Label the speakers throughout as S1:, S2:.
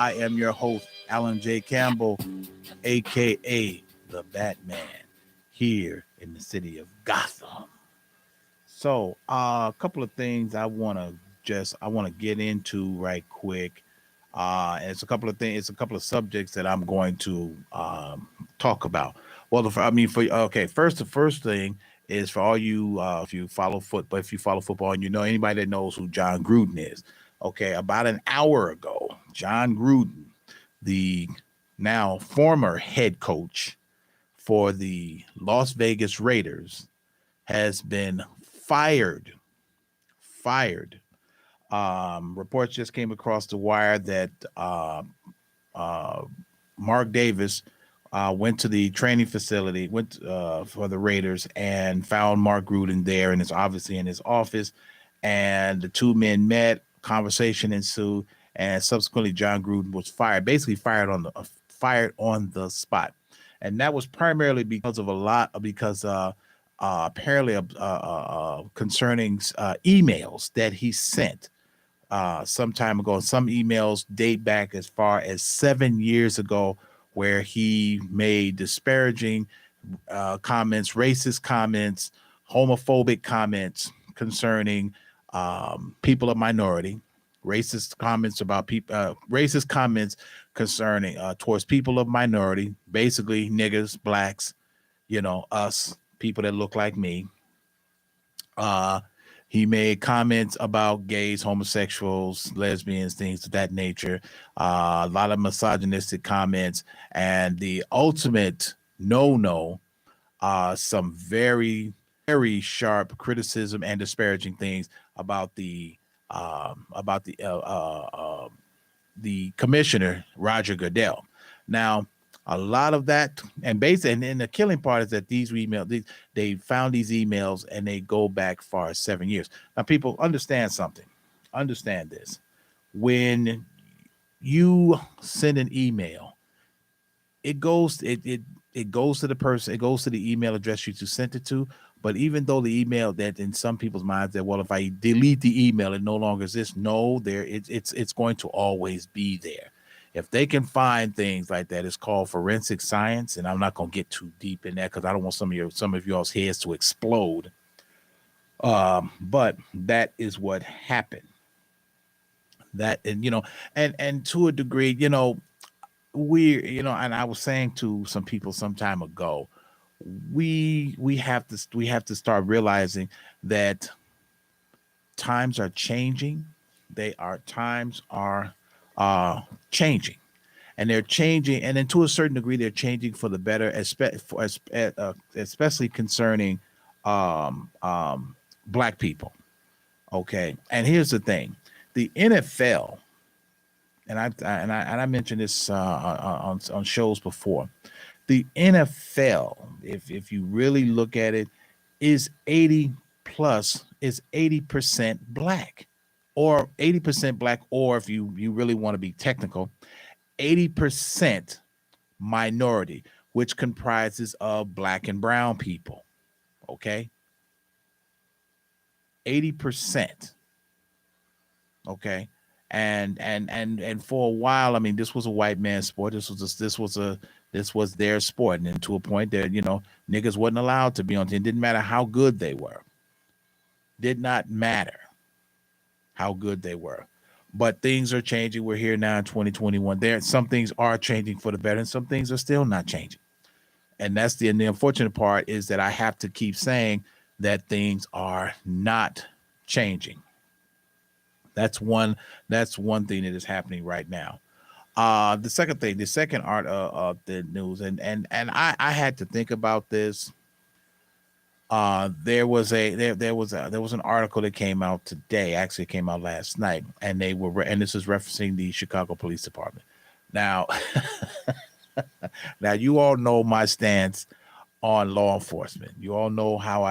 S1: I am your host, Alan J. Campbell, aka the Batman, here in the city of Gotham. So, a couple of things I want to get into right quick. And it's a couple of things. It's a couple of subjects that I'm going to talk about. Well, for okay, the first thing is for all you if you follow football and you know anybody that knows who John Gruden is. Okay, about an hour ago, John Gruden, the now former head coach for the Las Vegas Raiders, has been fired. Fired. Reports just came across the wire that uh, Mark Davis went to the training facility, went for the Raiders, and found Mark Gruden there, and it's obviously in his office. And the two men met. Conversation ensued, and subsequently, John Gruden was fired, basically fired on the spot, and that was primarily because apparently concerning emails that he sent some time ago. Some emails date back as far as 7 years ago, where he made disparaging comments, racist comments, homophobic comments concerning people of minority, racist comments concerning towards people of minority, basically niggers, blacks, us, people that look like me. Uh, he made comments about gays, homosexuals, lesbians, things of that nature. A lot of misogynistic comments, and the ultimate no, some very, very sharp criticism and disparaging things about the commissioner Roger Goodell. Now, a lot of that, and the killing part is that they found these emails and they go back far as 7 years. Now, people understand something. Understand this: when you send an email, it goes to the person, it goes to the email address you sent it to. But even though the email, that in some people's minds that, well, if I delete the email, it no longer exists. No, it's going to always be there. If they can find things like that, it's called forensic science, and I'm not going to get too deep in that because I don't want some of y'all's heads to explode. But that is what happened. That, and to a degree, and I was saying to some people some time ago, we have to start realizing that times are changing. Times are changing, and they're changing, and then to a certain degree they're changing for the better, especially concerning black people. Okay, and here's the thing: the NFL, and I mentioned this on shows before. The NFL, if you really look at it, is 80% black, or 80% black, or if you really want to be technical, 80% minority, which comprises of black and brown people. Okay, 80%. Okay, and for a while, I mean, this was a white man's sport. This was their sport, and then to a point that niggas wasn't allowed to be on team. It didn't matter how good they were. Did not matter how good they were. But things are changing. We're here now in 2021. Some things are changing for the better, and some things are still not changing. And the unfortunate part is that I have to keep saying that things are not changing. That's one thing that is happening right now. The second art of the news, and I had to think about this. There was an article that came out today. Actually, it came out last night, and this is referencing the Chicago Police Department. Now, now you all know my stance on law enforcement. You all know how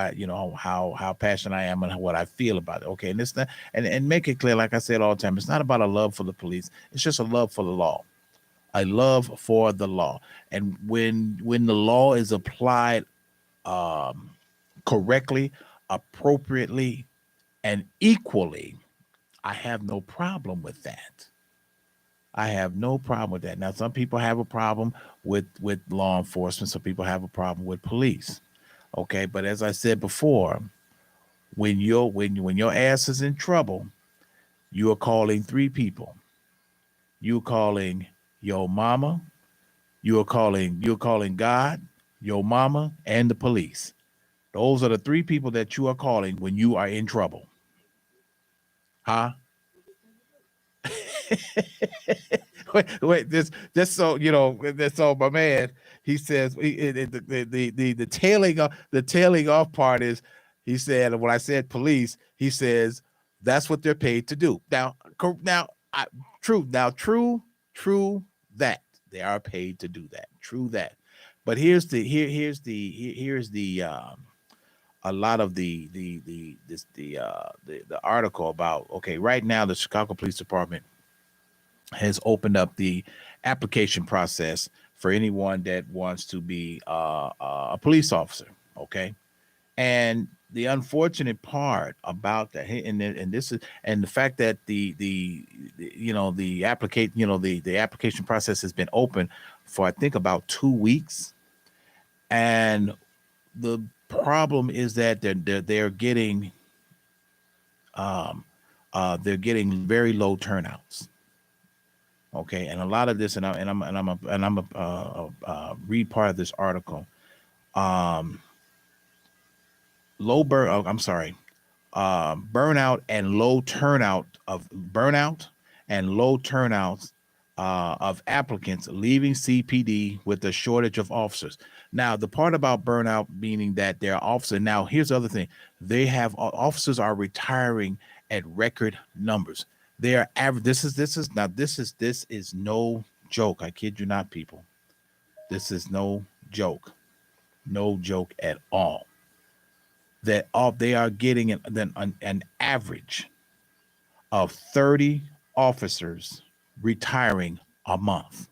S1: how passionate I am and what I feel about it. Okay, and and make it clear, like I said all the time, it's not about a love for the police. It's just a love for the law, a love for the law. And when the law is applied correctly, appropriately, and equally, I have no problem with that. I have no problem with that. Now, some people have a problem with law enforcement. Some people have a problem with police. Okay, but as I said before, when your ass is in trouble, you are calling three people. You're calling your mama. You're calling God, your mama, and the police. Those are the three people that you are calling when you are in trouble. Huh? Wait, just so you know, that's so my man. He says the tailing off part is he said when I said police, he says that's what they're paid to do. True that they are paid to do that. True that, but here's the a lot of the article about okay right now the Chicago Police Department has opened up the application process for anyone that wants to be a police officer. Okay, and the unfortunate part about that, and this is and the fact that the application process has been open for I think about 2 weeks, and the problem is that um they're getting very low turnouts. Okay, and a lot of this, read part of this article. Um, I'm sorry. Burnout and low turnout of burnout and low turnouts of applicants leaving CPD with a shortage of officers. Now, the part about burnout meaning that they're officers. Now, here's the other thing: they have officers are retiring at record numbers. They are average. This is no joke. I kid you not, people. This is no joke at all. That all they are getting an average of 30 officers retiring a month.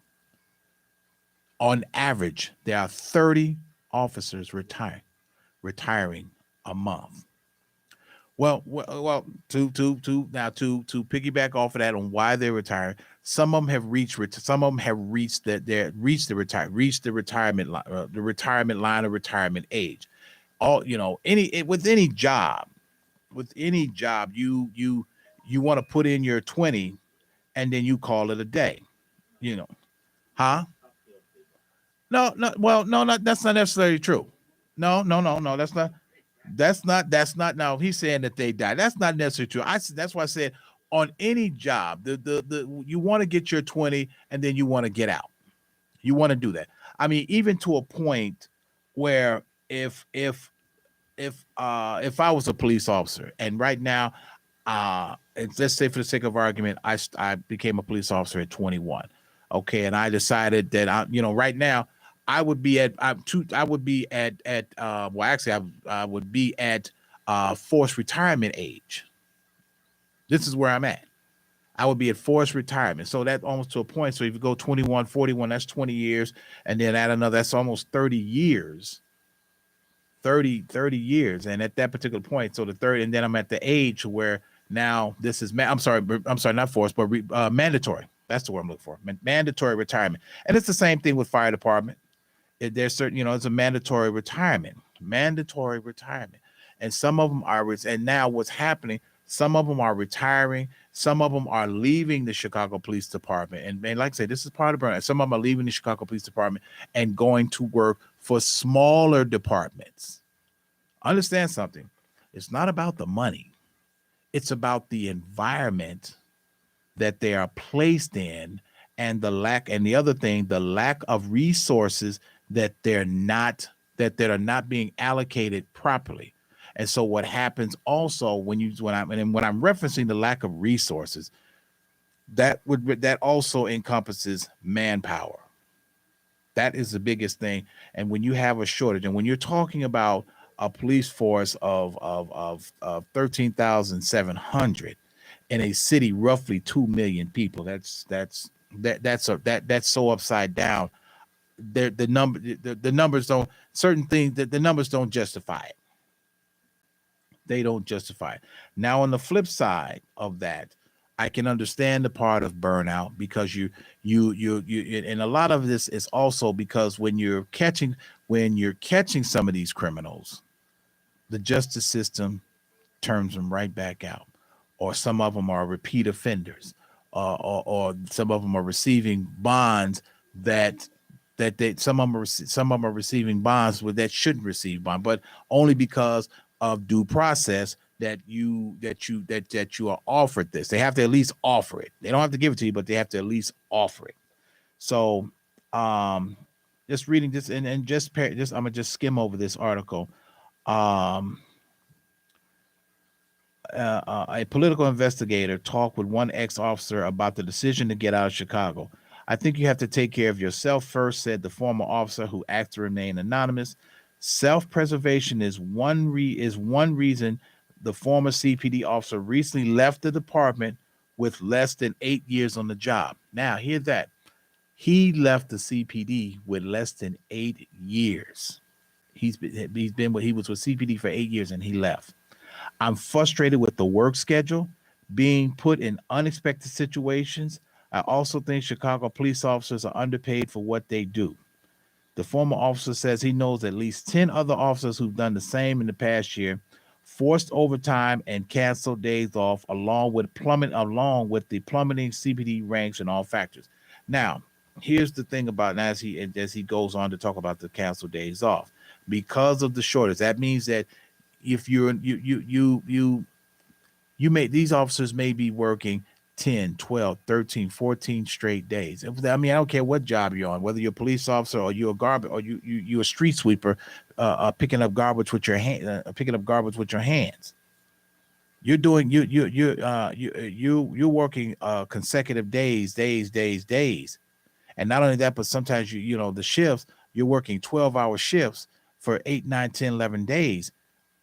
S1: On average, there are 30 officers retiring a month. Well, to piggyback off of that on why they're retiring, some of them have reached the retirement line of retirement age. All with any job, you want to put in your 20 and then you call it a day. You know, huh? No, well, no, not that's not necessarily true. No, that's not no, he's saying that they die. That's not necessarily true. That's why I said on any job, the you want to get your 20 and then you want to get out. You want to do that. I mean, even to a point where if I was a police officer and right now let's say for the sake of argument, I became a police officer at 21. Okay, and I decided that right now I would be I would be at well actually I would be at forced retirement age. This is where I'm at. I would be at forced retirement. So that almost to a point. So if you go 21, 41, that's 20 years, and then add another, that's almost 30 years. 30 years. And at that particular point, so the third, and then I'm at the age where now this is I'm sorry, not forced, but mandatory. That's the word I'm looking for. Mandatory retirement. And it's the same thing with fire department. There's certain, it's a mandatory retirement. And some of them are, and now what's happening, some of them are retiring. Some of them are leaving the Chicago Police Department. And like I said, this is part of burnout. Some of them are leaving the Chicago Police Department and going to work for smaller departments. Understand something. It's not about the money. It's about the environment that they are placed in and the other thing, the lack of resources that are not being allocated properly. And so what happens also when I'm referencing the lack of resources, that also encompasses manpower. That is the biggest thing. And when you have a shortage, and when you're talking about a police force of 13,700 in a city roughly 2 million people, that's so upside down. The numbers don't certain things that the numbers don't justify it. They don't justify it. Now, on the flip side of that, I can understand the part of burnout because and a lot of this is also because when you're catching some of these criminals, the justice system turns them right back out, or some of them are repeat offenders, or some of them are receiving bonds that they some of them are receiving bonds that shouldn't receive bond, but only because of due process that you are offered this. They have to at least offer it. They don't have to give it to you, but they have to at least offer it. So, just reading this and just I'm gonna just skim over this article. Um, a political investigator talked with one ex-officer about the decision to get out of Chicago. I think you have to take care of yourself first, said the former officer who asked to remain anonymous. Self-preservation is one reason the former CPD officer recently left the department with less than 8 years on the job. Now, hear that. He left the CPD with less than 8 years. He was with CPD for 8 years and he left. I'm frustrated with the work schedule, being put in unexpected situations. I also think Chicago police officers are underpaid for what they do. The former officer says he knows at least 10 other officers who've done the same in the past year, forced overtime and canceled days off, along with the plummeting CPD ranks and all factors. Now, here's the thing about as he goes on to talk about the canceled days off. Because of the shortage, that means that if these officers may be working 10, 12, 13, 14 straight days. I mean, I don't care what job you're on, whether you're a police officer or you're a garbage or you're a street sweeper, picking up garbage with your hands. You're doing you're working consecutive days. And not only that, but sometimes the shifts, you're working 12-hour shifts for 8, 9, 10, 11 days.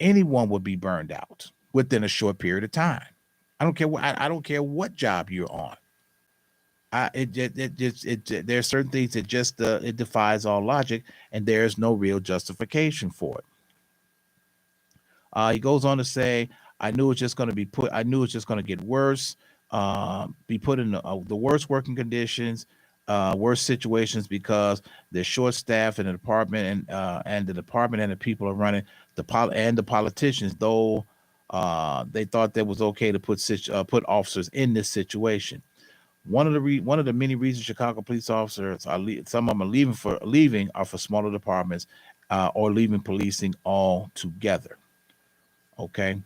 S1: Anyone would be burned out within a short period of time. I don't care what job you're on. There are certain things that just it defies all logic, and there's no real justification for it. He goes on to say, I knew it's just going to get worse, be put in the worst working conditions, worse situations because they're short staffed in the department, and the department and the people are running the politicians, though they thought that was okay to put officers in this situation. One of the many reasons Chicago police officers some of them are leaving are for smaller departments, or leaving policing altogether. Okay.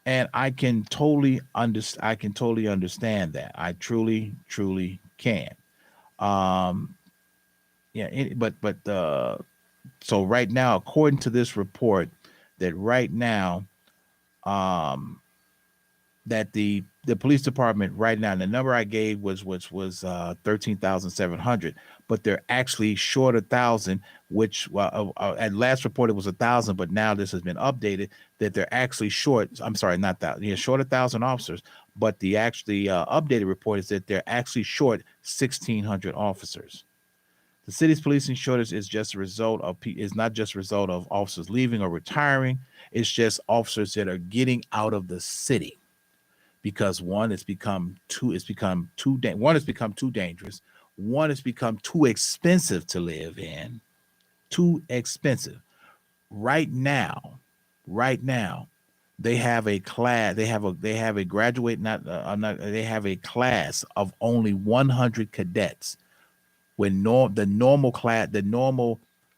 S1: And I can totally understand that. I truly can. So right now, according to this report, that right now, that the police department right now, the number I gave was 13,700, but they're actually short 1,000, which at last report it was 1,000, but now this has been updated that they're actually short. I'm sorry, not that. Yeah, short 1,000 officers, but the actually updated report is that they're actually short 1,600 officers. The city's policing shortage is not just a result of officers leaving or retiring. It's just officers that are getting out of the city. Because one, it's become too dangerous. One, it's become too expensive to live in. Too expensive. Right now, they have a class. They have a graduate. They have a class of only 100 cadets. When the normal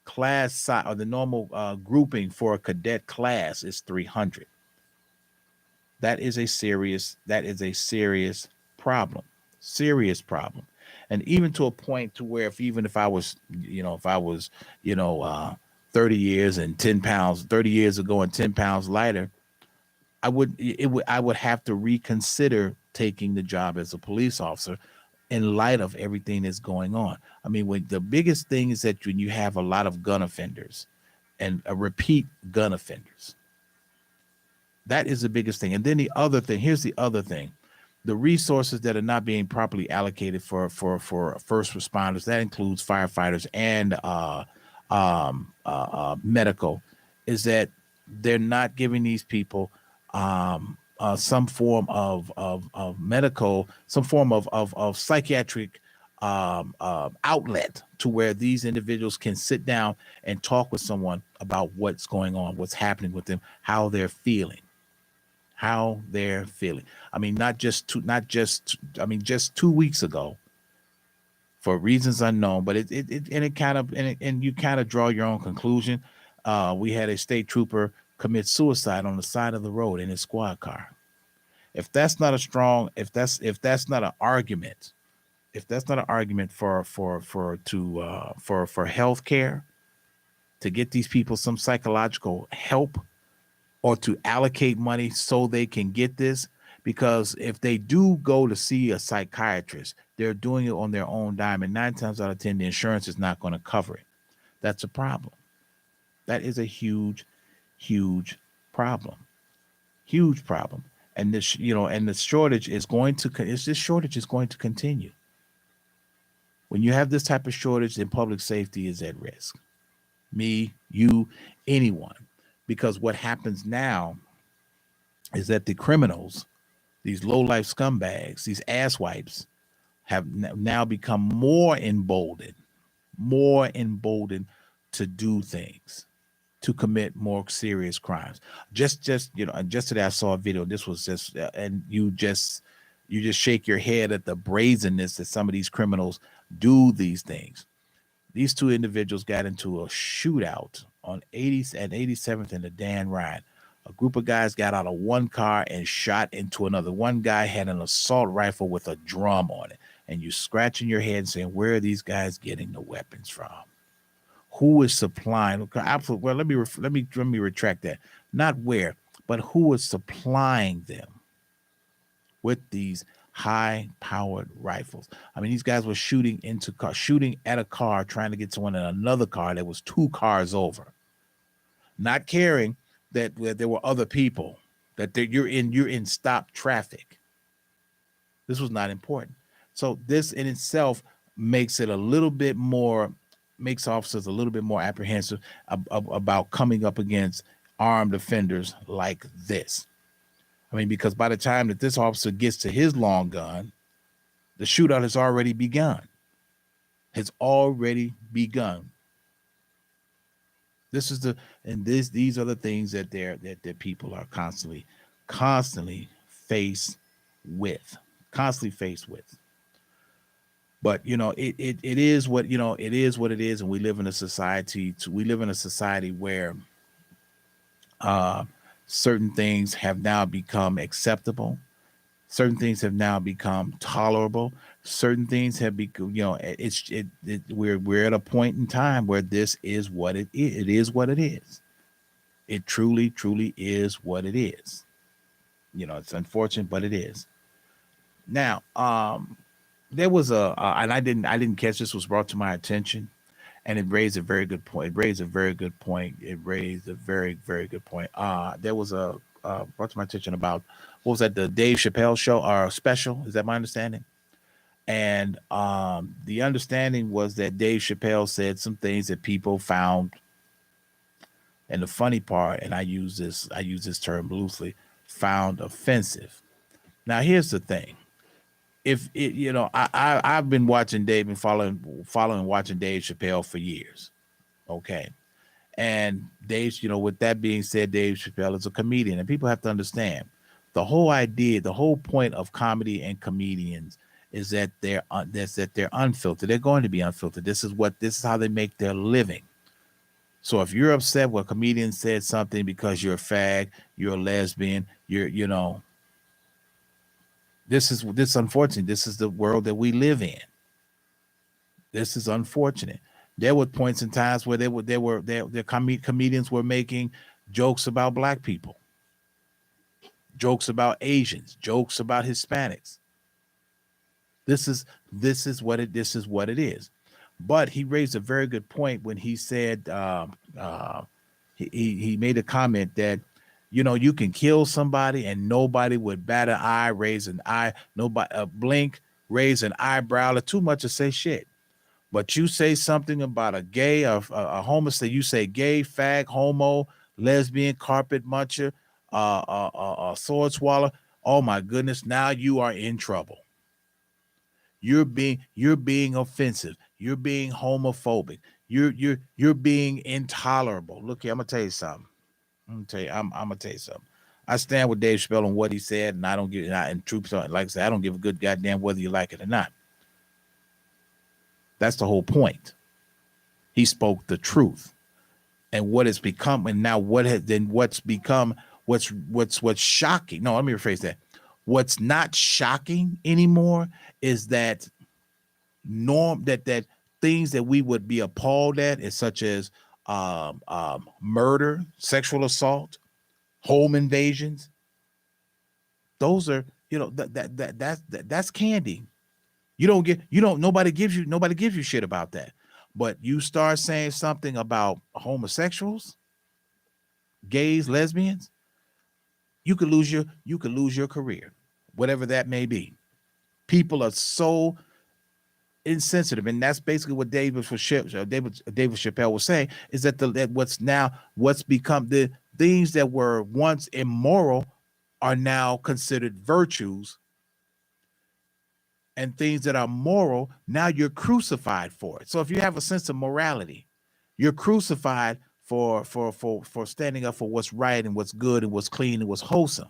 S1: class size or the normal grouping for a cadet class is 300. That is a serious problem. Serious problem. And even to a point to where if I was 30 years and 10 pounds, 30 years ago and 10 pounds lighter, I would have to reconsider taking the job as a police officer in light of everything that's going on. I mean, when the biggest thing is that when you have a lot of gun offenders and repeat gun offenders, that is the biggest thing. And then here's the other thing. The resources that are not being properly allocated for first responders, that includes firefighters and medical, is that they're not giving these people some form of medical, some form of psychiatric outlet to where these individuals can sit down and talk with someone about what's going on, what's happening with them, how they're feeling, how they're feeling. I mean, just 2 weeks ago, for reasons unknown, but and you kind of draw your own conclusion. We had a state trooper commit suicide on the side of the road in his squad car. If that's not a strong, if that's not an argument, if that's not an argument for health care, to get these people some psychological help, or to allocate money so they can get this, because if they do go to see a psychiatrist, they're doing it on their own dime, and 9 times out of 10, the insurance is not going to cover it. That's a problem. That is a huge, huge problem. Huge problem. And this, and the shortage is going to, this shortage is going to continue. When you have this type of shortage, then public safety is at risk. Me, you, anyone. Because what happens now is that the criminals, these low-life scumbags, these asswipes, have now become more emboldened to do things, to commit more serious crimes. Just today I saw a video. This was just, and you just shake your head at the brazenness that some of these criminals do these things. These two individuals got into a shootout on 80th and 87th and the Dan Ryan. A group of guys got out of one car and shot into another. One guy had an assault rifle with a drum on it. And you scratching your head and saying, where are these guys getting the weapons from? Who is supplying? Absolutely. Well, let me retract that. Not where, but who is supplying them with these high-powered rifles? I mean, these guys were shooting at a car, trying to get someone in another car that was 2 cars over, not caring that there were other people, that you're in stop traffic. This was not important. So this in itself makes officers a little bit more apprehensive about coming up against armed offenders like this. I mean, because by the time that this officer gets to his long gun, the shootout has already begun. These are the things that people are constantly faced with. But it is what it is, and we live in a society where certain things have now become acceptable, certain things have now become tolerable, certain things have become, we're at a point in time where this is what it is. It is what it is. It truly is what it is. It's unfortunate, but it is. Now, there was and I didn't catch this, was brought to my attention, and it raised a very good point. There was brought to my attention about, what was that, the Dave Chappelle show or special? Is that my understanding? And the understanding was that Dave Chappelle said some things that people found, and the funny part, and I use this term loosely, found offensive. Now, here's the thing. If it, I've been watching Dave and watching Dave Chappelle for years. Okay. And Dave, with that being said, Dave Chappelle is a comedian, and people have to understand the whole point of comedy and comedians is that they're unfiltered. They're going to be unfiltered. This is how they make their living. So if you're upset when a comedian said something because you're a fag, you're a lesbian, this is unfortunate. This is the world that we live in. This is unfortunate. There were points in times where comedians were making jokes about black people, jokes about Asians, jokes about Hispanics. This is what it is. But he raised a very good point when he said he made a comment that, you can kill somebody and nobody would bat an eye, raise an eye, nobody blink, raise an eyebrow, or too much to say shit. But you say something about a gay or a homosexual, you say gay, fag, homo, lesbian, carpet muncher, sword swallow. Oh my goodness! Now you are in trouble. You're being offensive. You're being homophobic. You're being intolerable. Look here, I'm gonna tell you something. I'm gonna tell you something. I stand with Dave Chappelle on what he said, and I don't give and troops like I said, I don't give a good goddamn whether you like it or not. That's the whole point. He spoke the truth, and what has become, and now what's become what's shocking. No, let me rephrase that. What's not shocking anymore is that that things that we would be appalled at, is such as murder, sexual assault, home invasions. Those are, that's candy. Nobody gives you shit about that. But you start saying something about homosexuals, gays, lesbians, you could lose your career, whatever that may be. People are so insensitive, and that's basically what David Chappelle was saying, is that what's become the things that were once immoral are now considered virtues, and things that are moral, now you're crucified for it. So if you have a sense of morality, you're crucified for standing up for what's right and what's good and what's clean and what's wholesome.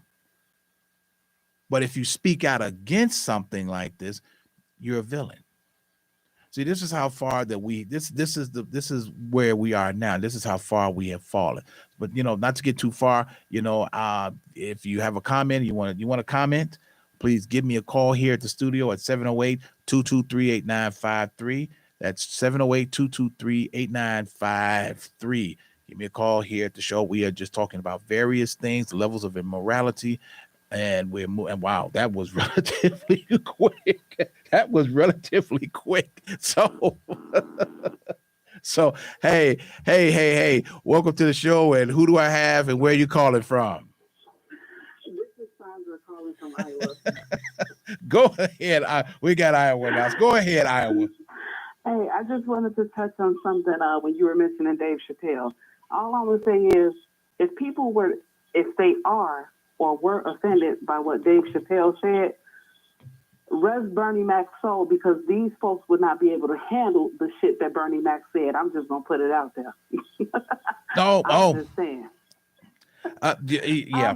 S1: But if you speak out against something like this, you're a villain. See, this is how far that this is where we are now. This is how far we have fallen. But not to get too far, if you have a comment, you want to comment, please give me a call here at the studio at 708-223-8953. That's 708-223-8953. Give me a call here at the show. We are just talking about various things, the levels of immorality, and wow, that was relatively quick. That was relatively quick. So, hey, welcome to the show. And who do I have, and where are you calling from?
S2: Calling from Iowa.
S1: Go ahead. We got Iowa now. Go ahead, Iowa.
S2: Hey, I just wanted to touch on something when you were mentioning Dave Chappelle. All I would say is, if they are or were offended by what Dave Chappelle said, rest Bernie Mac's soul, because these folks would not be able to handle the shit that Bernie Mac said. I'm just gonna put it out there. I'm just saying.
S1: Yeah.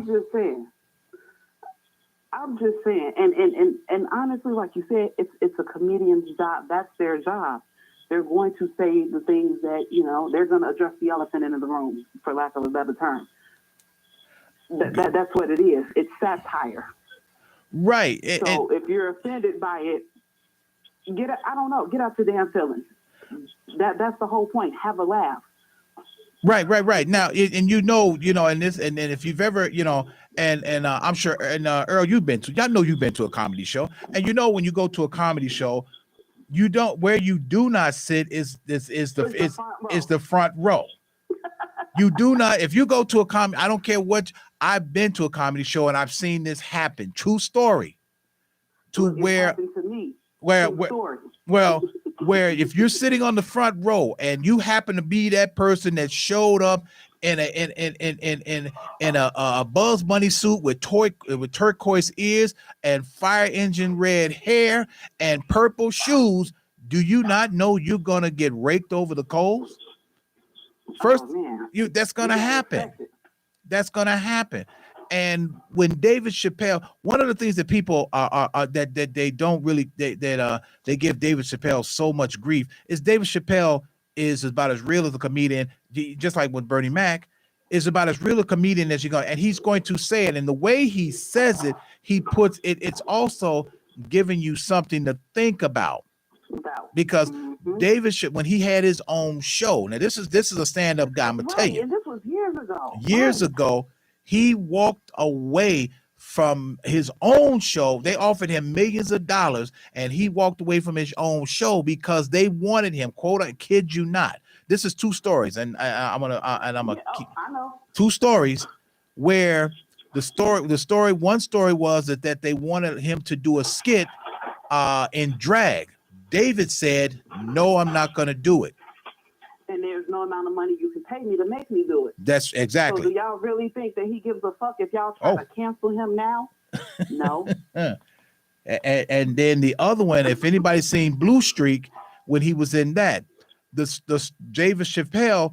S2: I'm just saying, and honestly, like you said, it's a comedian's job. That's their job. They're going to say the things that, they're going to address the elephant in the room, for lack of a better term. That's what it is. It's satire.
S1: Right.
S2: So if you're offended by it, get out your damn feelings. That's the whole point. Have a laugh.
S1: Right. Now, and and if you've ever, and I'm sure, and Earl, you've been to a comedy show, and when you go to a comedy show, where you do not sit is the front row. You do not, if you go to a comedy, I don't care what, I've been to a comedy show and I've seen this happen. True story. Where if you're sitting on the front row and you happen to be that person that showed up in a Bugs Bunny suit with turquoise ears and fire engine red hair and purple shoes, do you not know you're gonna get raked over the coals? First, that's gonna happen. That's gonna happen. And when David Chappelle, one of the things that people are that they don't really they give David Chappelle so much grief is David Chappelle is about as real as a comedian, just like with Bernie Mac, is about as real a comedian as you're going, and he's going to say it. And the way he says it, he puts it, it's also giving you something to think about. Because David, when he had his own show, now this is a stand-up guy, I'm gonna tell you.
S2: And this was years ago.
S1: Years ago, he walked away from his own show. They offered him millions of dollars, and he walked away from his own show because they wanted him. Quote, I kid you not. This is two stories, and I'm gonna keep two stories where one story was that they wanted him to do a skit in drag. David said, "No, I'm not going to do it."
S2: And there's no amount of money you can pay me to make me do it.
S1: That's exactly.
S2: So do y'all really think that he gives a fuck if y'all try to cancel him now? No.
S1: And then the other one, if anybody's seen Blue Streak, when he was in that, the David Chappelle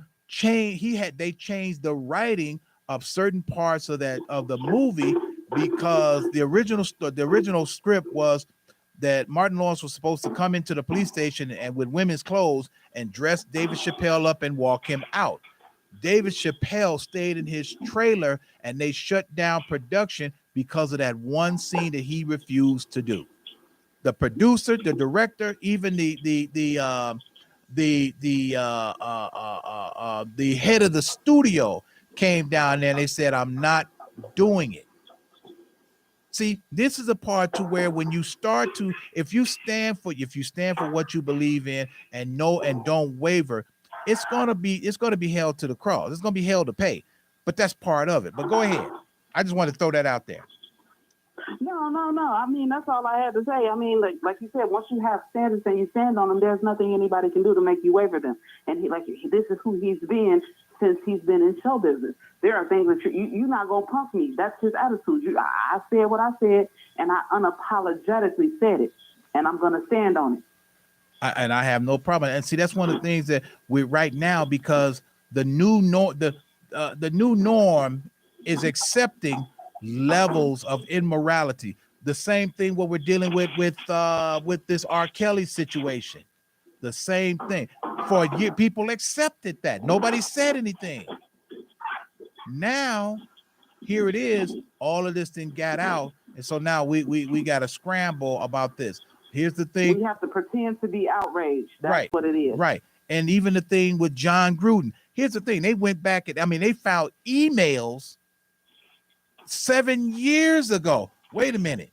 S1: they changed the writing of certain parts of the movie, because the original script was that Martin Lawrence was supposed to come into the police station and with women's clothes and dress David Chappelle up and walk him out. David Chappelle stayed in his trailer and they shut down production because of that one scene that he refused to do. The producer, the director, even the head of the studio came down there and they said, "I'm not doing it." See, this is a part to where when you start to, if you stand for what you believe in and know and don't waver, it's gonna be held to the cross. It's gonna be held to pay, but that's part of it. But go ahead. I just want to throw that out there.
S2: No. I mean, that's all I had to say. I mean, like you said, once you have standards and you stand on them, there's nothing anybody can do to make you waver them. And this is who he's been since he's been in show business. There are things that you're not gonna punk me. That's his attitude. I said what I said, and I unapologetically said it, and I'm gonna stand on it.
S1: And I have no problem. And see, that's one of the things that we're right now, because the new norm is accepting levels of immorality. The same thing what we're dealing with this R. Kelly situation. The same thing. For a year, people accepted that. Nobody said anything. Now, here it is. All of this thing got out, and so now we got to scramble about this. Here's the thing.
S2: We have to pretend to be outraged. That's
S1: right.
S2: What it is.
S1: Right. And even the thing with John Gruden. Here's the thing. They went back they found emails 7 years ago. Wait a minute.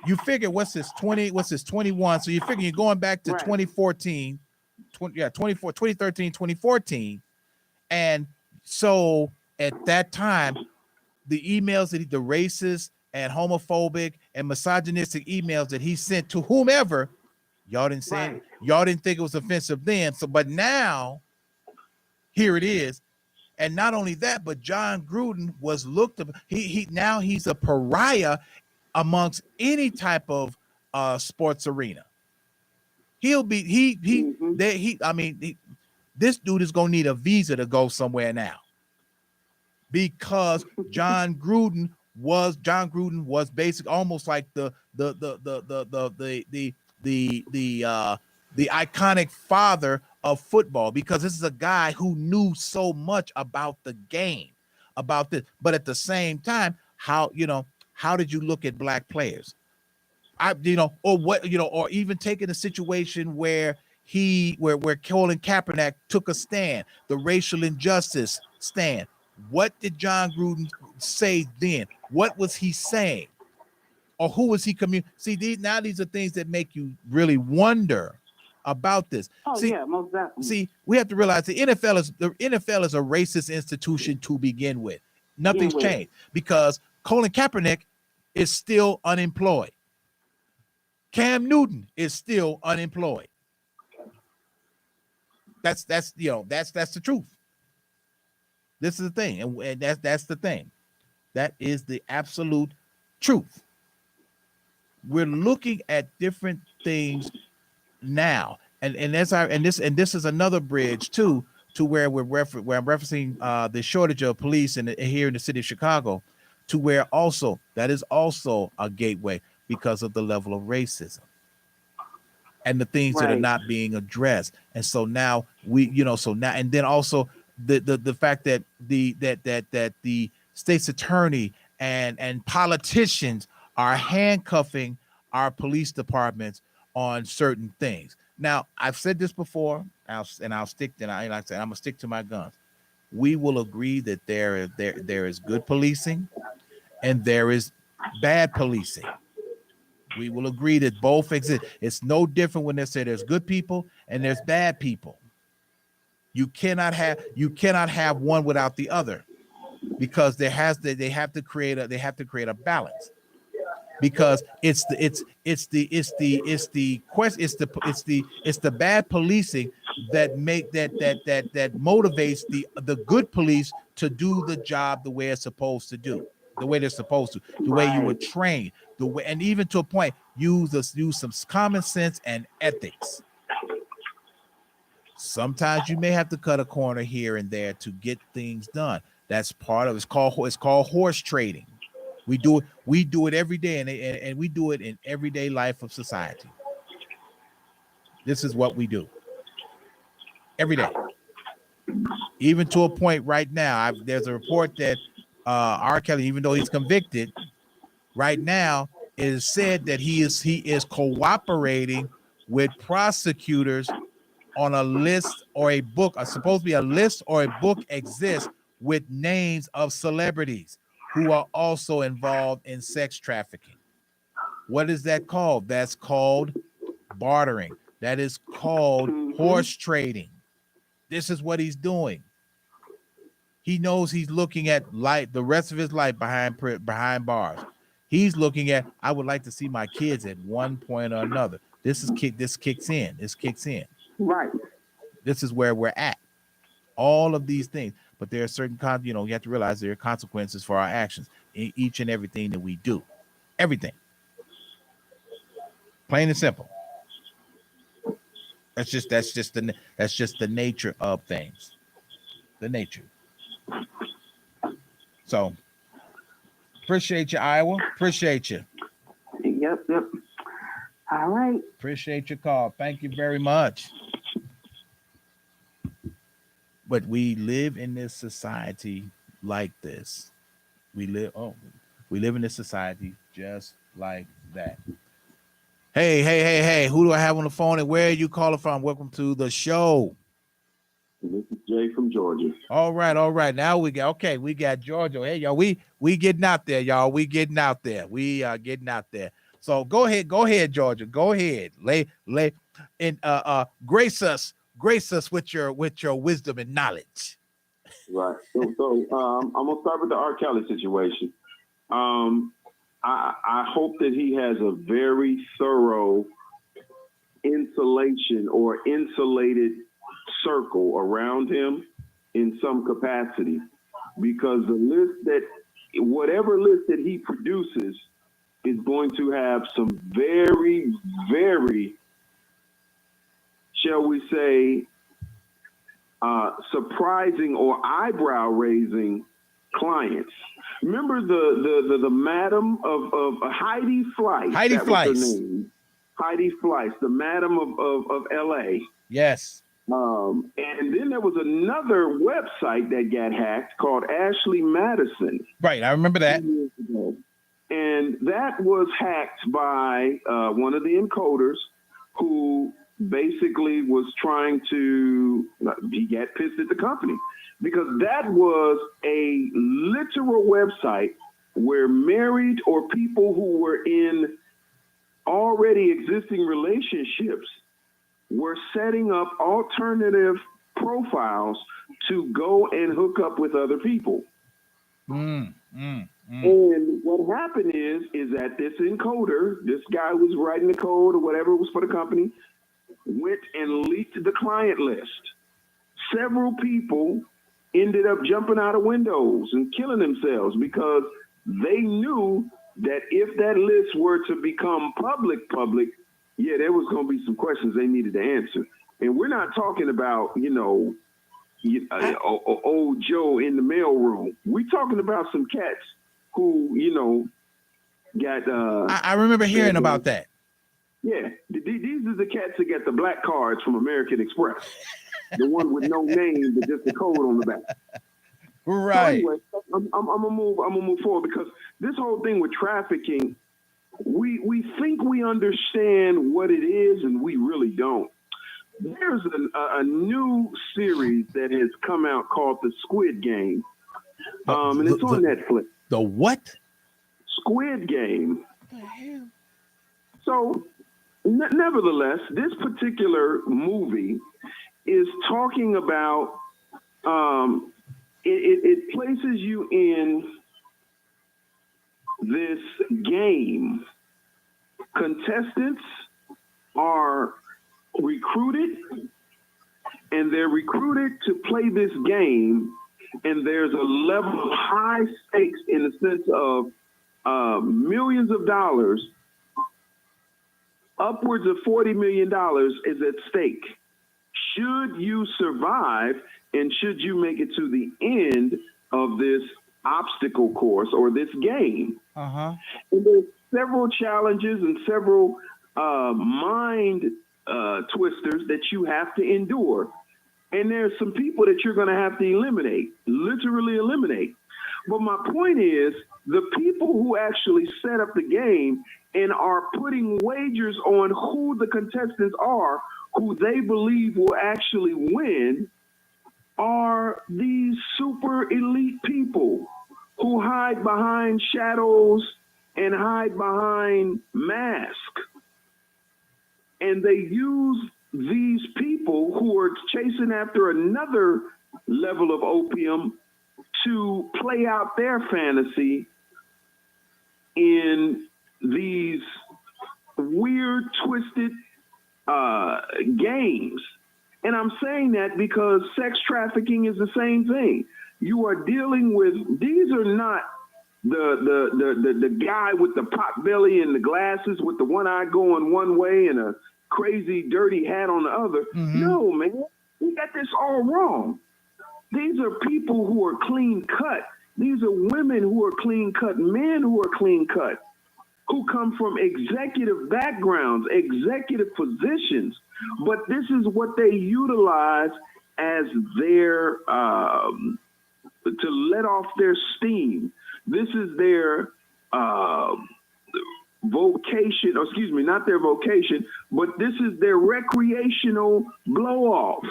S1: You figure what's this 21? So you figure you're going back to 2014, 2013, 2014. And so at that time, the emails that the racist and homophobic and misogynistic emails that he sent to whomever, y'all didn't say it. Y'all didn't think it was offensive then. So, but now, here it is. And not only that, but John Gruden was looked up. Now he's a pariah amongst any type of sports arena. He'll be this dude is gonna need a visa to go somewhere now, because John Gruden was basically almost like the iconic father of football, because this is a guy who knew so much about the game, about this. But at the same time, how did you look at black players? Or even taking a situation where Colin Kaepernick took a stand, the racial injustice stand. What did John Gruden say then? What was he saying? Or who was he See, these are things that make you really wonder about this.
S2: Yeah, most definitely.
S1: See, we have to realize the NFL is a racist institution to begin with. Nothing's changed, because Colin Kaepernick is still unemployed. Cam Newton is still unemployed. That's the truth. This is the thing, and that's the thing. That is the absolute truth. We're looking at different things now, and this is another bridge too, to where I'm referencing the shortage of police here in the city of Chicago, to where also that is also a gateway because of the level of racism and the things that are not being addressed. And so now and then also the fact that the state's attorney and politicians are handcuffing our police departments on certain things. Now, I've said this before, I'm gonna stick to my guns. We will agree that there is good policing and there is bad policing. We will agree that both exist. It's no different when they say there's good people and there's bad people. You cannot have one without the other, because they have to create a balance. Because it's the bad policing that motivates the good police to do the job the way it's supposed to do, the way they're supposed to, the way you were
S2: Right.
S1: trained, the way, and even to a point, use some common sense and ethics. Sometimes you may have to cut a corner here and there to get things done. That's part of it's called horse trading. We do it every day, and we do it in everyday life of society. This is what we do every day. Even to a point right now, there's a report that R. Kelly, even though he's convicted, right now it is said that he is cooperating with prosecutors on a list or a book, supposed to be a list or a book exists with names of celebrities who are also involved in sex trafficking. What is that called? That's called bartering. That is called horse trading. This is what he's doing. He knows he's looking at the rest of his life behind bars. He's looking at, I would like to see my kids at one point or another. This kicks in.
S2: Right.
S1: This is where we're at. All of these things. But there are certain, you have to realize there are consequences for our actions in each and everything that we do. Everything. Plain and simple. That's just the nature of things. The nature. So appreciate you, Iowa. Appreciate you.
S2: Yep. All right.
S1: Appreciate your call. Thank you very much. But we live in this society like this. We live in this society just like that. Hey, who do I have on the phone and where are you calling from? Welcome to the show.
S3: This is Jay from Georgia.
S1: All right. Now we got Georgia. Hey, y'all, we getting out there, y'all. We getting out there. We are getting out there. So go ahead, Georgia. Go ahead. Lay and grace us with your wisdom and knowledge.
S3: Right. So I'm gonna start with the R. Kelly situation. I hope that he has a very thorough insulation or insulated circle around him in some capacity, because whatever list that he produces is going to have some very, very, shall we say, surprising or eyebrow raising clients. Remember the madam of Heidi Fleiss.
S1: Heidi Fleiss.
S3: Was her name. Heidi Fleiss, the madam of LA.
S1: Yes.
S3: And then there was another website that got hacked called Ashley Madison.
S1: Right, I remember that.
S3: And that was hacked by one of the encoders who basically was trying to, he got pissed at the company because that was a literal website where married or people who were in already existing relationships were setting up alternative profiles to go and hook up with other people. And what happened is that this encoder, this guy was writing the code or whatever it was for the company, went and leaked the client list. Several people ended up jumping out of windows and killing themselves because they knew that if that list were to become public, there was going to be some questions they needed to answer. And we're not talking about, old Joe in the mailroom. We're talking about some cats who, got...
S1: I remember hearing about that.
S3: Yeah, these are the cats that get the black cards from American Express. The one with no name, but just the code on the back.
S1: Right.
S3: So anyway, I'm gonna move forward because this whole thing with trafficking, we think we understand what it is, and we really don't. There's a new series that has come out called The Squid Game, and it's on Netflix.
S1: The what?
S3: Squid Game.
S1: What the hell?
S3: So, nevertheless, this particular movie is talking about, it places you in this game. Contestants are recruited and they're recruited to play this game, and there's a level of high stakes in the sense of millions of dollars, upwards of $40 million is at stake. Should you survive and should you make it to the end of this obstacle course or this game?
S1: Uh-huh.
S3: And there's several challenges and several mind twisters that you have to endure. And there's some people that you're going to have to eliminate, literally eliminate. But my point is, the people who actually set up the game and are putting wagers on who the contestants are, who they believe will actually win, are these super elite people who hide behind shadows and hide behind masks. And they use these people who are chasing after another level of opium to play out their fantasy in these weird, twisted games. And I'm saying that because sex trafficking is the same thing. You are dealing with, these are not the guy with the pot belly and the glasses with the one eye going one way and a crazy dirty hat on the other. Mm-hmm. No, man, we got this all wrong. These are people who are clean cut. These are women who are clean cut, men who are clean cut, who come from executive backgrounds, executive positions. But this is what they utilize as their, to let off their steam. This is their vocation, or excuse me, not their vocation, but this is their recreational blow off.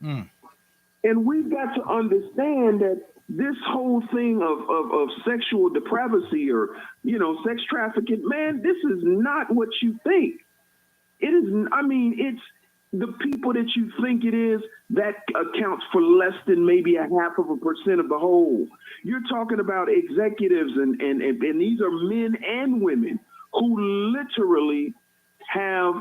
S3: Mm. And we've got to understand that this whole thing of sexual depravity or, sex trafficking, man, this is not what you think. It is, it's the people that you think it is that accounts for less than maybe 0.5% of the whole. You're talking about executives and these are men and women who literally have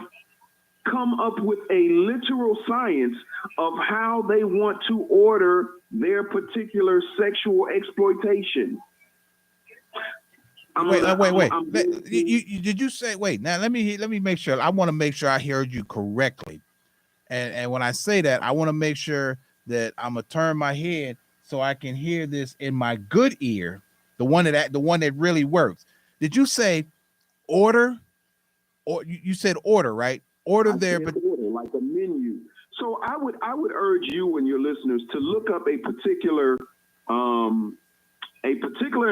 S3: come up with a literal science of how they want to order their particular sexual exploitation.
S1: Wait. Did you say, wait, now let me make sure. I want to make sure I heard you correctly. And when I say that, I want to make sure that I'm going to turn my head so I can hear this in my good ear, the one that really works. Did you say order? Or you said order, right? Order there, but
S3: order, like a menu. So I would urge you and your listeners to look up a particular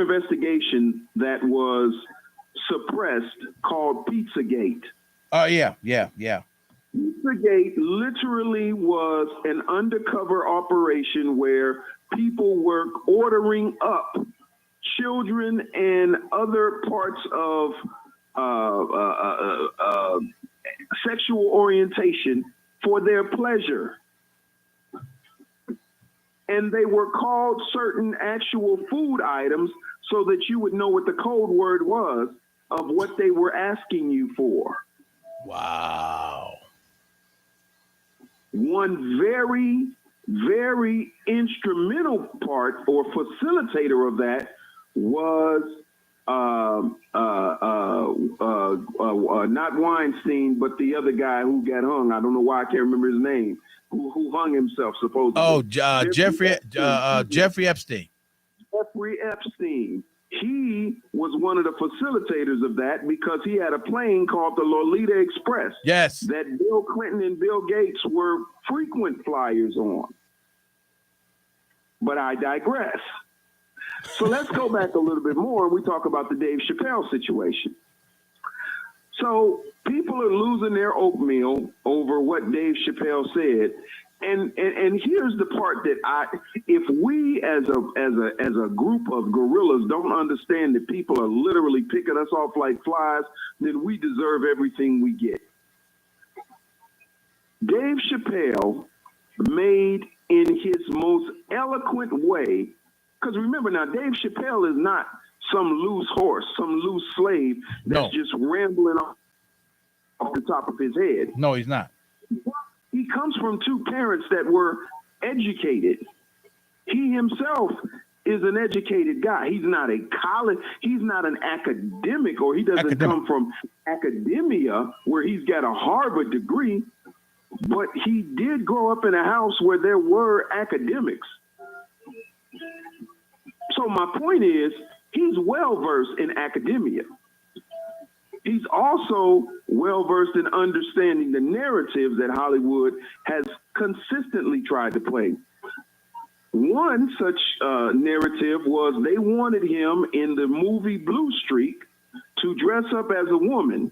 S3: investigation that was suppressed called Pizzagate.
S1: Oh yeah.
S3: Pizzagate literally was an undercover operation where people were ordering up children and other parts of sexual orientation for their pleasure. And they were called certain actual food items so that you would know what the code word was of what they were asking you for.
S1: Wow.
S3: One very, very instrumental part or facilitator of that was not Weinstein, but the other guy who got hung. I don't know why I can't remember his name. Who hung himself supposedly?
S1: Oh, Jeffrey Epstein.
S3: Jeffrey Epstein. He was one of the facilitators of that because he had a plane called the Lolita Express.
S1: Yes.
S3: That Bill Clinton and Bill Gates were frequent flyers on. But I digress. So let's go back a little bit more and we talk about the Dave Chappelle situation. So people are losing their oatmeal over what Dave Chappelle said. And here's the part that if we as a group of gorillas don't understand that people are literally picking us off like flies, then we deserve everything we get. Dave Chappelle made in his most eloquent way, because remember now, Dave Chappelle is not some loose horse, some loose slave that's just rambling off the top of his head.
S1: No, he's not.
S3: He he comes from two parents that were educated. He himself is an educated guy. He's not a college, he's not an academic, or he doesn't come from academia where he's got a Harvard degree, but he did grow up in a house where there were academics. So my point is, he's well-versed in academia. He's also well-versed in understanding the narratives that Hollywood has consistently tried to play. One such narrative was they wanted him in the movie Blue Streak to dress up as a woman,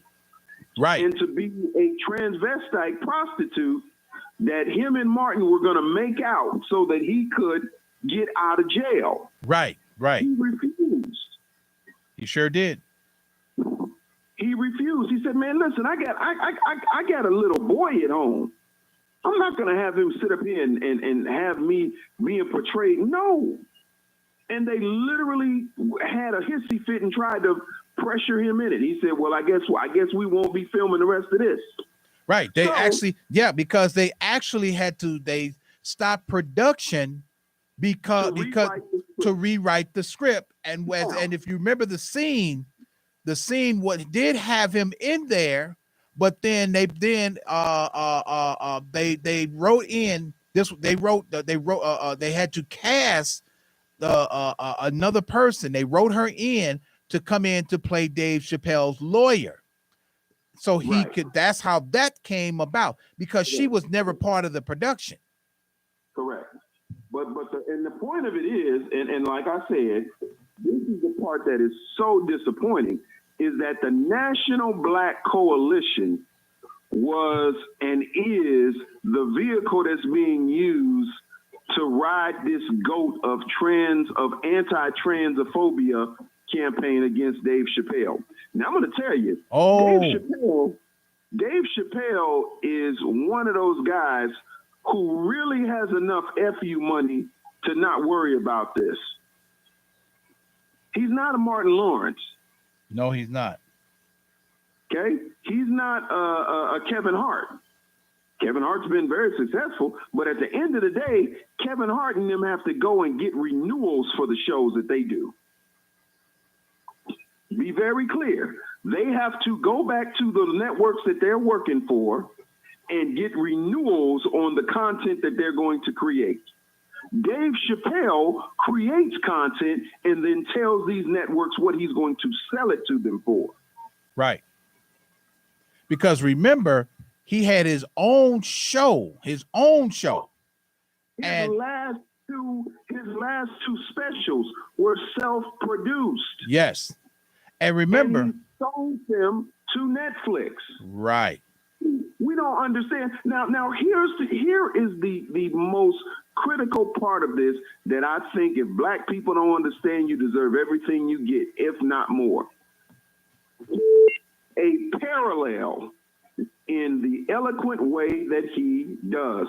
S1: right,
S3: and to be a transvestite prostitute that him and Martin were going to make out so that he could get out of jail.
S1: Right.
S3: He refused.
S1: He sure did.
S3: He refused. He said, "Man, listen, I got a little boy at home. I'm not going to have him sit up here and have me being portrayed." No. And they literally had a hissy fit and tried to pressure him in it. He said, "Well, I guess we won't be filming the rest of this."
S1: Right. They because they actually had to, they stopped production because to rewrite the script. And and if you remember the scene what did have him in there, but then they wrote in this, they had to cast another person. They wrote her in to come in to play Dave Chappelle's lawyer. So he could, that's how that came about, because she was never part of the production.
S3: Correct. But the point of it is, and like I said, this is the part that is so disappointing, is that the National Black Coalition was and is the vehicle that's being used to ride this goat of anti-transophobia campaign against Dave Chappelle. Now I'm going to tell you, Dave Chappelle is one of those guys who really has enough FU money to not worry about this. He's not a Martin Lawrence.
S1: No, he's not.
S3: Okay? He's not a Kevin Hart. Kevin Hart's been very successful, but at the end of the day, Kevin Hart and them have to go and get renewals for the shows that they do. Be very clear. They have to go back to the networks that they're working for and get renewals on the content that they're going to create. Dave Chappelle creates content and then tells these networks what he's going to sell it to them for.
S1: Right. Because remember, he had his own show. His
S3: last two specials were self-produced.
S1: Yes. And remember,
S3: and he sold them to Netflix.
S1: Right.
S3: We don't understand. Now here is the most critical part of this that I think if black people don't understand, you deserve everything you get, if not more. A parallel in the eloquent way that he does.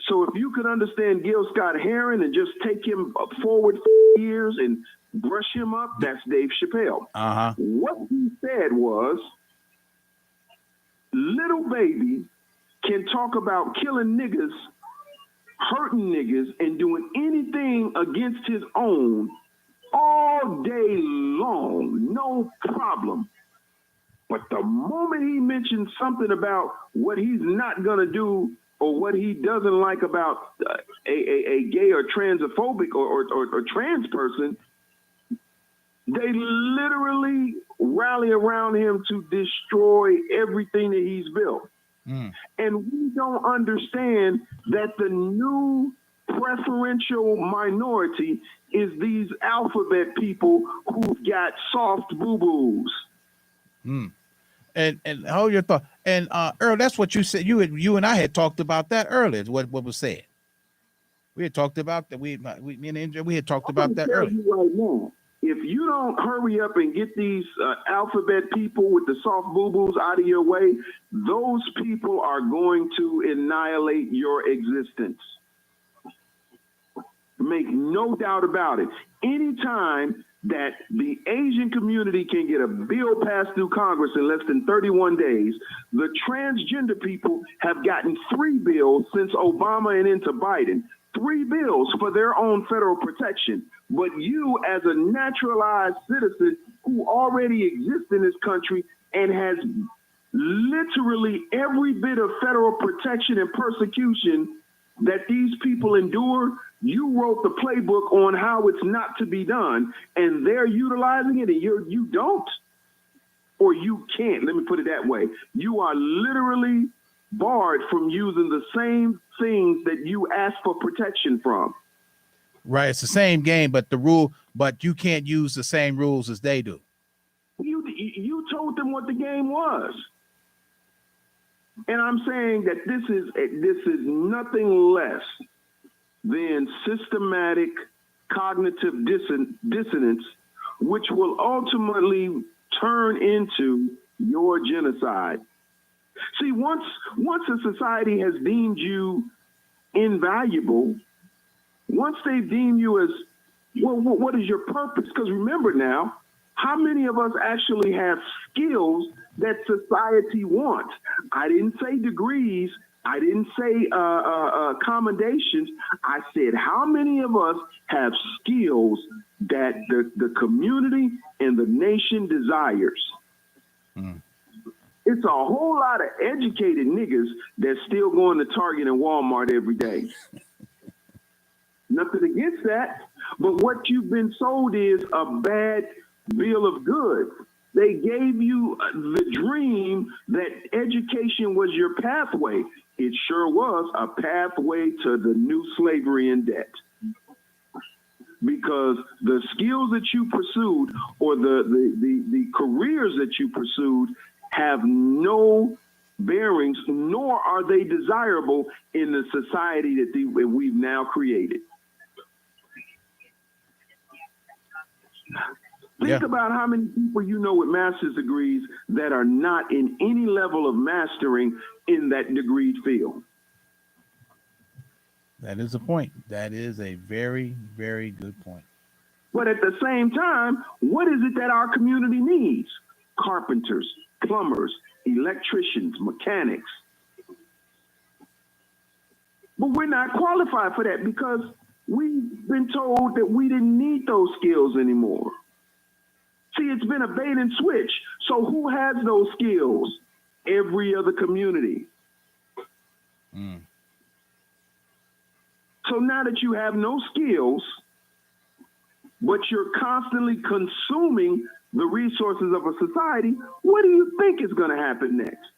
S3: So if you could understand Gil Scott-Heron and just take him forward years and brush him up, that's Dave Chappelle.
S1: Uh-huh.
S3: What he said was, little baby can talk about killing niggas, hurting niggas, and doing anything against his own all day long, no problem. But the moment he mentions something about what he's not going to do or what he doesn't like about a gay or transphobic or trans person, they literally rally around him to destroy everything that he's built. Mm. And we don't understand that the new preferential minority is these alphabet people who've got soft boo-boos.
S1: Mm. And hold your thought. And Earl, that's what you said. You and I had talked about that earlier. What was said. We had talked about that. We had talked about that earlier.
S3: Right now, if you don't hurry up and get these alphabet people with the soft boo-boos out of your way, those people are going to annihilate your existence. Make no doubt about it. Anytime that the Asian community can get a bill passed through Congress in less than 31 days. The transgender people have gotten 3 bills since Obama and into Biden, 3 bills for their own federal protection. But you, as a naturalized citizen who already exists in this country and has literally every bit of federal protection and persecution that these people endure, you wrote the playbook on how it's not to be done, and they're utilizing it, and you don't, or you can't. Let me put it that way. You are literally barred from using the same things that you ask for protection from.
S1: Right. It's the same game, but you can't use the same rules as they do.
S3: You told them what the game was. And I'm saying that this is nothing less than systematic cognitive dissonance, which will ultimately turn into your genocide. See, once a society has deemed you invaluable, once they've deemed you as, well, what is your purpose? Because remember now, how many of us actually have skills that society wants? I didn't say degrees. I didn't say commendations. I said, how many of us have skills that the community and the nation desires? Mm. It's a whole lot of educated niggas that's still going to Target and Walmart every day. Nothing against that. But what you've been sold is a bad bill of goods. They gave you the dream that education was your pathway. It sure was a pathway to the new slavery and debt. Because the skills that you pursued or the careers that you pursued have no bearings, nor are they desirable in the society that we've now created. Think about how many people you know with master's degrees that are not in any level of mastering in that degreed field.
S1: That is a point. That is a very, very good point.
S3: But at the same time, what is it that our community needs? Carpenters, plumbers, electricians, mechanics. But we're not qualified for that because we've been told that we didn't need those skills anymore. See, it's been a bait and switch. So who has those skills? Every other community. Mm. So now that you have no skills, but you're constantly consuming the resources of a society, what do you think is going to happen next?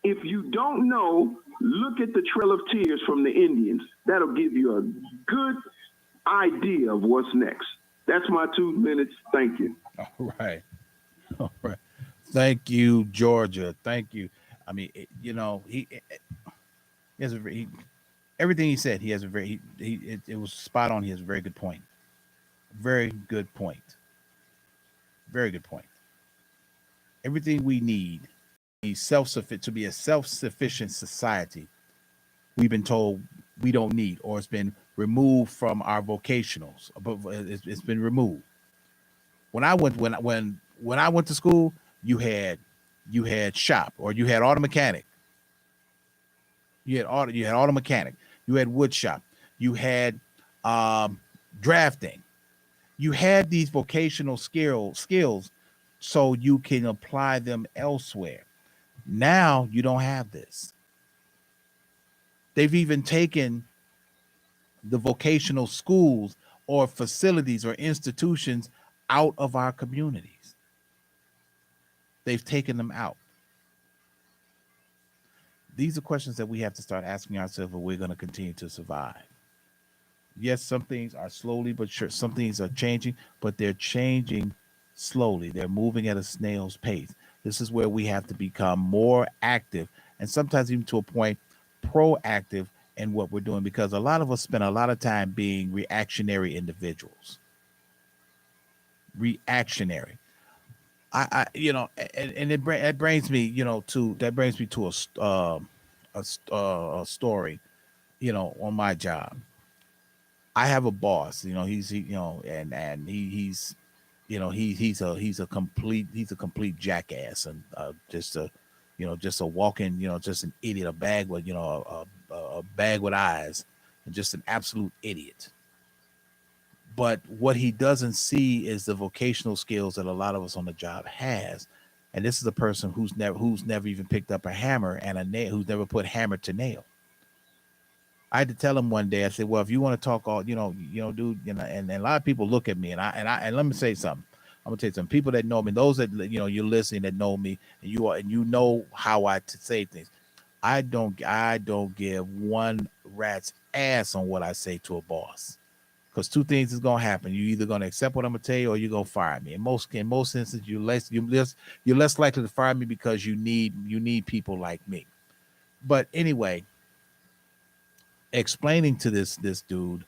S3: If you don't know, look at the Trail of Tears from the Indians. That'll give you a good idea of what's next. That's my 2 minutes. Thank you.
S1: All right. Thank you, Georgia. Thank you. I mean, he has everything he said. He has a very, it was spot on. He has a very good point. Very good point. Very good point. Everything we need to be a self-sufficient society, we've been told we don't need, or it's been removed from our vocationals. It's been removed. When I went to school, you had shop, or you had auto mechanic. You had auto mechanic. You had wood shop. You had drafting. You had these vocational skills so you can apply them elsewhere. Now you don't have this. They've even taken the vocational schools or facilities or institutions out of our communities. They've taken them out. These are questions that we have to start asking ourselves if we're going to continue to survive. Yes, some things are slowly, but sure, some things are changing, but they're changing slowly. They're moving at a snail's pace. This is where we have to become more active, and sometimes even to a point, proactive in what we're doing, because a lot of us spend a lot of time being reactionary individuals. Reactionary. It brings me, to a story, on my job. I have a boss, and he's, he's a complete jackass, and just a walking, just an idiot, a bag with, a bag with eyes, and just an absolute idiot. But what he doesn't see is the vocational skills that a lot of us on the job has. And this is a person who's never even picked up a hammer and a nail, who's never put hammer to nail. I had to tell him one day. I said, "Well, if you want to talk all, dude, and a lot of people look at me, and let me say something. I'm gonna tell you some people that know me, those that you're listening that know me, and you know how I say things. I don't give one rat's ass on what I say to a boss, because two things is gonna happen. You're either gonna accept what I'm gonna tell you, or you're gonna fire me. In most instances, you're less likely to fire me because you need people like me. But anyway, explaining to this dude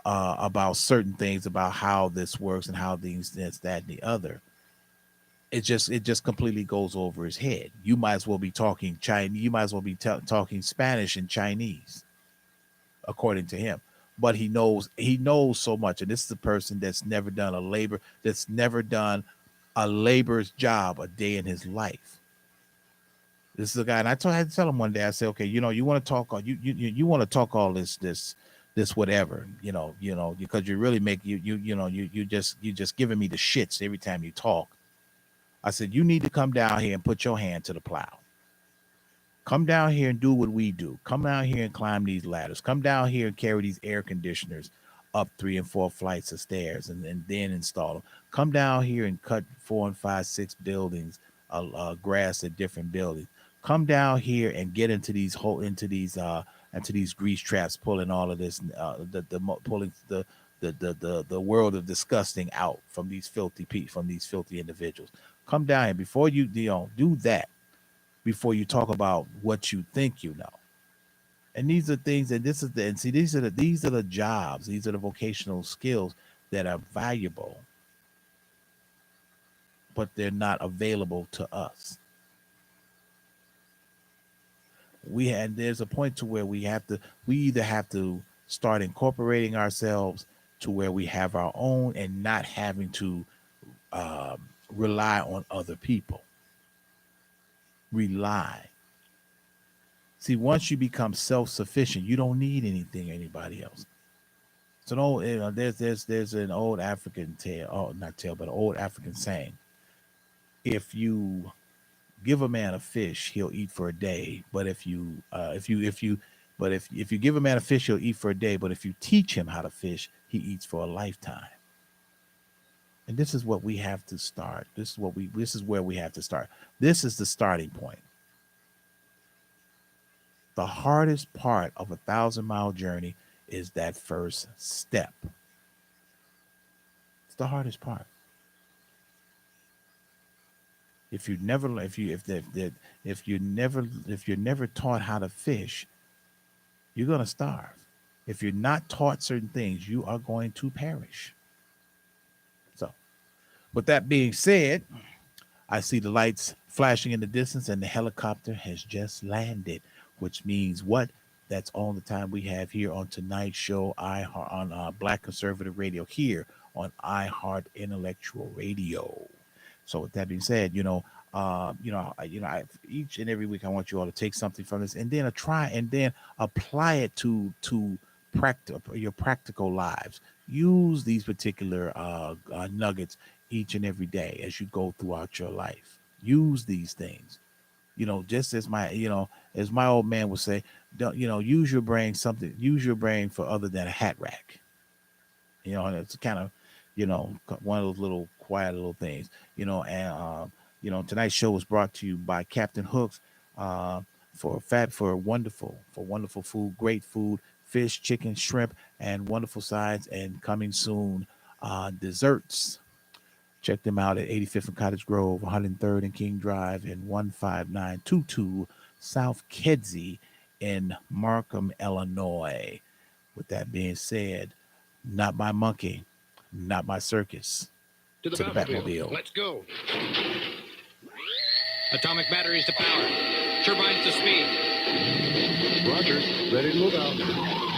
S1: about certain things about how this works and how things this, that, and the other, it just completely goes over his head. You might as well be talking Chinese. You might as well be talking Spanish and Chinese, according to him. But he knows so much, and this is a person that's never done a labor's job a day in his life. This is a guy, and I had to tell him one day. I said, "Okay, you want to talk all you want to talk all this whatever, because you really make you just giving me the shits every time you talk." I said, "You need to come down here and put your hand to the plow. Come down here and do what we do. Come down here and climb these ladders. Come down here and carry these air conditioners up 3 and 4 flights of stairs and then install them. Come down here and cut 4 and 5, 6 buildings, grass at different buildings. Come down here and get into these grease traps, pulling all of this, pulling the world of disgusting out from these filthy individuals. Come down here before you do that. Before you talk about what you think you know." And these are things, and these are the jobs, these are the vocational skills that are valuable, but they're not available to us. There's a point to where we either have to start incorporating ourselves to where we have our own and not having to rely on other people. See, once you become self-sufficient, you don't need anybody else. It's an old, there's an old African old African saying: if you give a man a fish, he'll eat for a day. But if you give a man a fish, he'll eat for a day. But if you teach him how to fish, he eats for a lifetime. And this is what we have to start. This is where we have to start. This is the starting point. The hardest part of a 1,000-mile journey is that first step. It's the hardest part. If you're never taught how to fish, you're going to starve. If you're not taught certain things, you are going to perish. So, with that being said, I see the lights flashing in the distance and the helicopter has just landed, which means what? That's all the time we have here on tonight's show on Black Conservative Radio here on iHeart Intellectual Radio. So with that being said, each and every week I want you all to take something from this and then apply it to your practical lives. Use these particular nuggets each and every day as you go throughout your life. Use these things. Just as my old man would say, use your brain for other than a hat rack. And it's kind of, one of those little quiet little things, tonight's show was brought to you by Captain Hooks for wonderful food, great food, fish, chicken, shrimp, and wonderful sides, and coming soon, desserts. Check them out at 85th and Cottage Grove, 103rd and King Drive, and 15922 South Kedzie in Markham, Illinois. With that being said, not my monkey, not my circus.
S4: To the Batmobile. Let's go. Atomic batteries to power. Turbines to speed.
S5: Roger. Ready to move out.